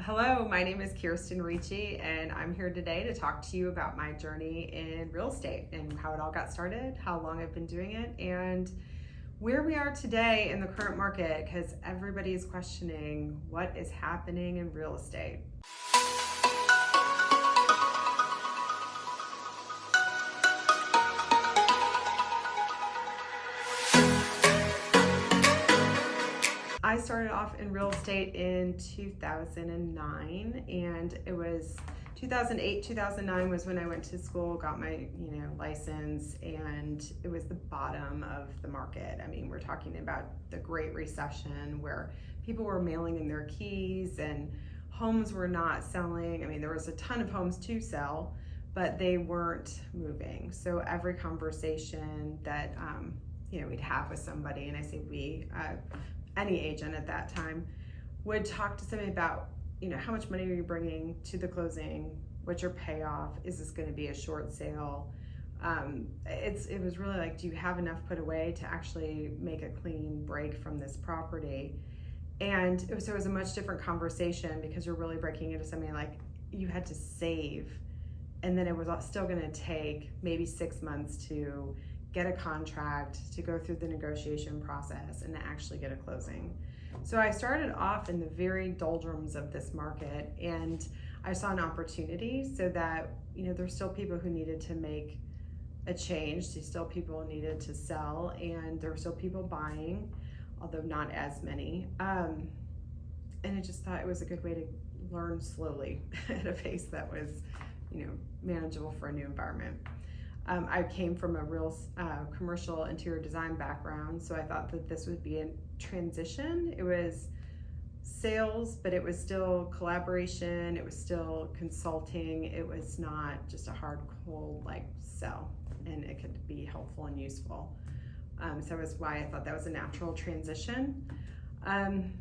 Hello, my name is Kirsten.Ricci, and I'm here today to talk to you about my journey in real estate and how it all got started, how long I've been doing it, and where we are today in the current market, because everybody is questioning what is happening in real estate. I started off in real estate in 2009, and it was 2008, 2009 was when I went to school, got my license, and it was the bottom of the market. I mean, we're talking about the Great Recession where people were mailing in their keys and homes were not selling. I mean, there was a ton of homes to sell, but they weren't moving. So every conversation that we'd have with somebody, and I say we, any agent at that time, would talk to somebody about, how much money are you bringing to the closing? What's your payoff? Is this going to be a short sale? It was really like, do you have enough put away to actually make a clean break from this property? And it was a much different conversation because you're really breaking into something like you had to save, and then it was still going to take maybe 6 months to get a contract, to go through the negotiation process, and to actually get a closing. So I started off in the very doldrums of this market, and I saw an opportunity so that, there's still people who needed to make a change. There's still people who needed to sell, and there were still people buying, although not as many. And I just thought it was a good way to learn slowly at a pace that was, manageable for a new environment. I came from a real commercial interior design background, so I thought that this would be a transition. It was sales, but it was still collaboration, it was still consulting, it was not just a hard, cold sell, and it could be helpful and useful. So that's why I thought that was a natural transition. And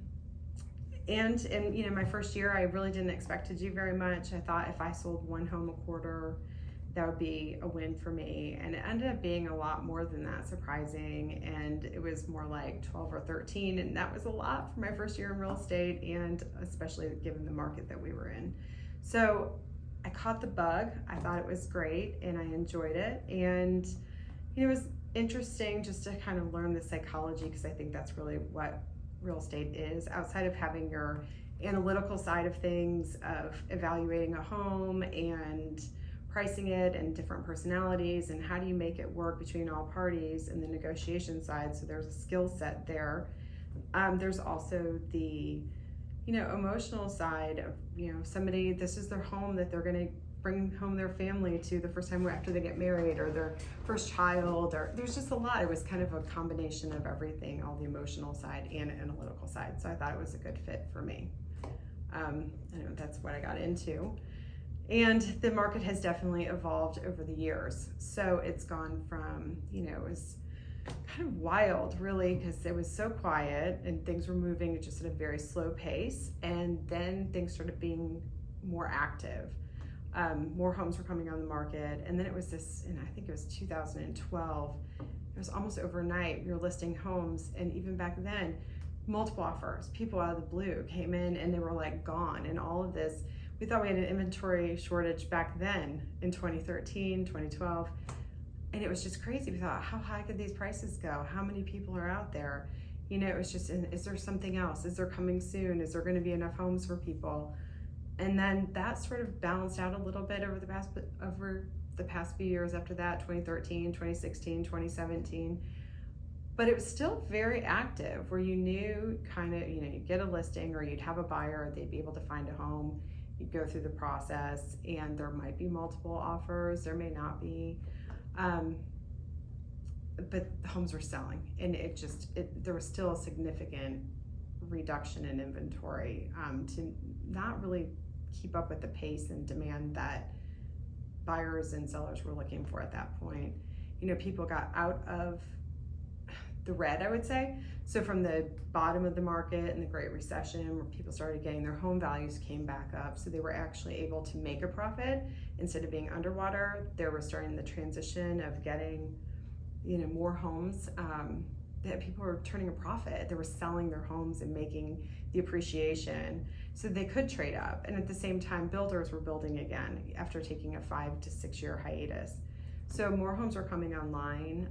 my first year, I really didn't expect to do very much. I thought if I sold one home a quarter, that would be a win for me, and it ended up being a lot more than that, surprising, and it was more like 12 or 13, and that was a lot for my first year in real estate, and especially given the market that we were in. So I caught the bug. I thought it was great, and I enjoyed it, and it was interesting just to kind of learn the psychology, because I think that's really what real estate is, outside of having your analytical side of things, of evaluating a home and pricing it and different personalities and how do you make it work between all parties, and the negotiation side. So there's a skill set there. There's also the emotional side of somebody, this is their home that they're going to bring home their family to the first time after they get married, or their first child, or there's just a lot. It was kind of a combination of everything, all the emotional side and analytical side. So I thought it was a good fit for me. That's what I got into. And the market has definitely evolved over the years. So it's gone from, it was kind of wild, really, because it was so quiet and things were moving just at a very slow pace. And then things started being more active. More homes were coming on the market. And then it was and I think it was 2012. It was almost overnight. We were listing homes. And even back then, multiple offers, people out of the blue came in and they were gone. And all of this, we thought we had an inventory shortage back then in 2013, 2012, and it was just crazy. We thought, how high could these prices go? How many people are out there? It was just, is there something else? Is there coming soon? Is there going to be enough homes for people? And then that sort of balanced out a little bit over the past few years after that, 2013, 2016, 2017. But it was still very active, where you knew you'd get a listing or you'd have a buyer, they'd be able to find a home. You go through the process, and there might be multiple offers, there may not be, but the homes were selling, and there was still a significant reduction in inventory to not really keep up with the pace and demand that buyers and sellers were looking for at that point. People got out of the red, I would say. So from the bottom of the market in the Great Recession, where people started getting their home values came back up, so they were actually able to make a profit instead of being underwater. They were starting the transition of getting, more homes that people were turning a profit. They were selling their homes and making the appreciation. So they could trade up. And at the same time, builders were building again after taking a 5 to 6 year hiatus. So more homes were coming online.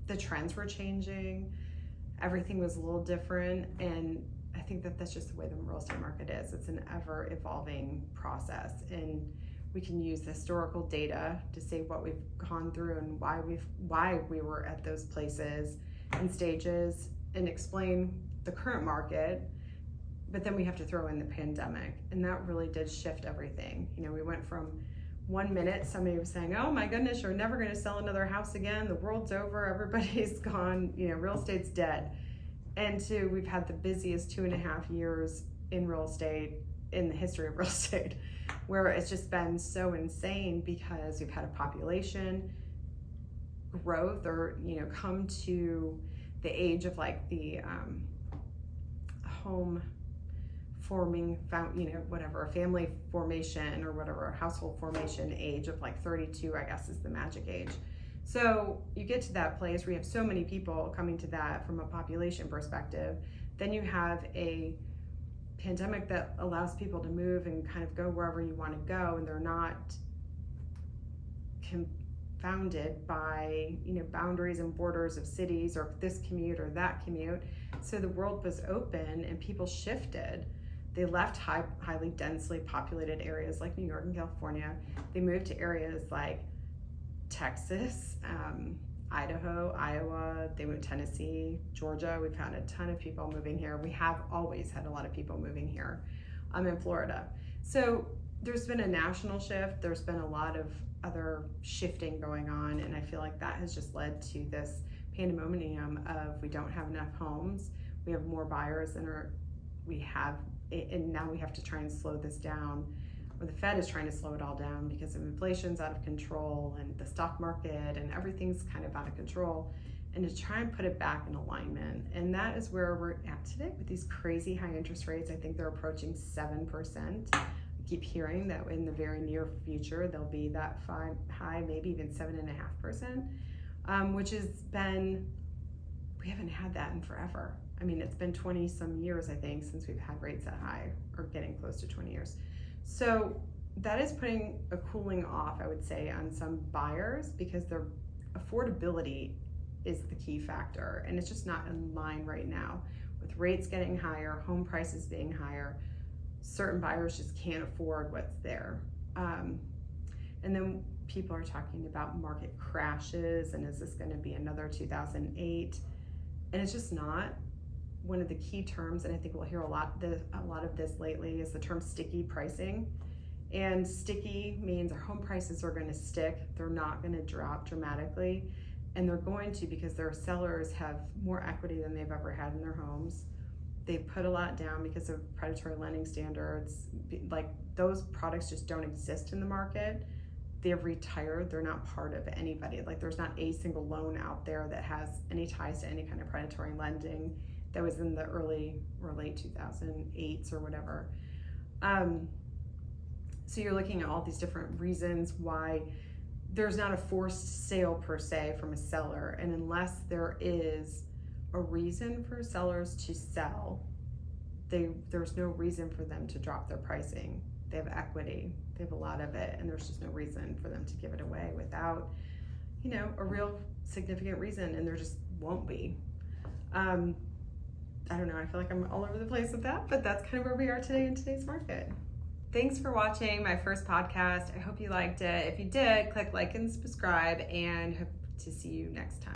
The trends were changing. Everything was a little different. And I think that that's just the way the real estate market is. It's an ever evolving process. And we can use historical data to say what we've gone through and why we were at those places and stages, and explain the current market. But then we have to throw in the pandemic, and that really did shift everything. We went from 1 minute somebody was saying, oh my goodness, you're never going to sell another house again, the world's over, everybody's gone, real estate's dead, and to we've had the busiest 2.5 years in real estate in the history of real estate, where it's just been so insane because we've had a population growth, or come to the age of like the home forming, whatever, family formation or whatever, household formation age of like 32, I guess, is the magic age. So you get to that place where you have so many people coming to that from a population perspective. Then you have a pandemic that allows people to move and kind of go wherever you want to go, and they're not confounded by boundaries and borders of cities, or this commute or that commute. So the world was open and people shifted. They left highly densely populated areas like New York and California. They moved to areas like Texas, Idaho, Iowa. They moved to Tennessee, Georgia. We've had a ton of people moving here. We have always had a lot of people moving here. I'm in Florida. So there's been a national shift. There's been a lot of other shifting going on, and I feel like that has just led to this pandemonium of we don't have enough homes. We have more buyers than we have, and now we have to try and slow this down, or the Fed is trying to slow it all down because of inflation's out of control and the stock market and everything's kind of out of control, and to try and put it back in alignment. And that is where we're at today with these crazy high interest rates. I think they're approaching 7%. I keep hearing that in the very near future they'll be that high, maybe even 7.5%, which has been, we haven't had that in forever. I mean, it's been 20 some years, I think, since we've had rates that high, or getting close to 20 years. So that is putting a cooling off, I would say, on some buyers, because their affordability is the key factor, and it's just not in line right now. With rates getting higher, home prices being higher, certain buyers just can't afford what's there. And then people are talking about market crashes, and is this going to be another 2008? And it's just not. One of the key terms, and I think we'll hear a lot of this lately, is the term sticky pricing. And sticky means our home prices are going to stick. They're not going to drop dramatically, and they're going to because their sellers have more equity than they've ever had in their homes. They put a lot down because of predatory lending standards. Like, those products just don't exist in the market. They've retired. They're not part of anybody. Like, there's not a single loan out there that has any ties to any kind of predatory lending that was in the early or late 2008s or whatever. So you're looking at all these different reasons why there's not a forced sale per se from a seller. And unless there is a reason for sellers to sell, there's no reason for them to drop their pricing. They have equity, they have a lot of it, and there's just no reason for them to give it away without, a real significant reason, and there just won't be. I don't know, I feel like I'm all over the place with that, but that's kind of where we are today in today's market. Thanks for watching my first podcast. I hope you liked it. If you did, click like and subscribe, and hope to see you next time.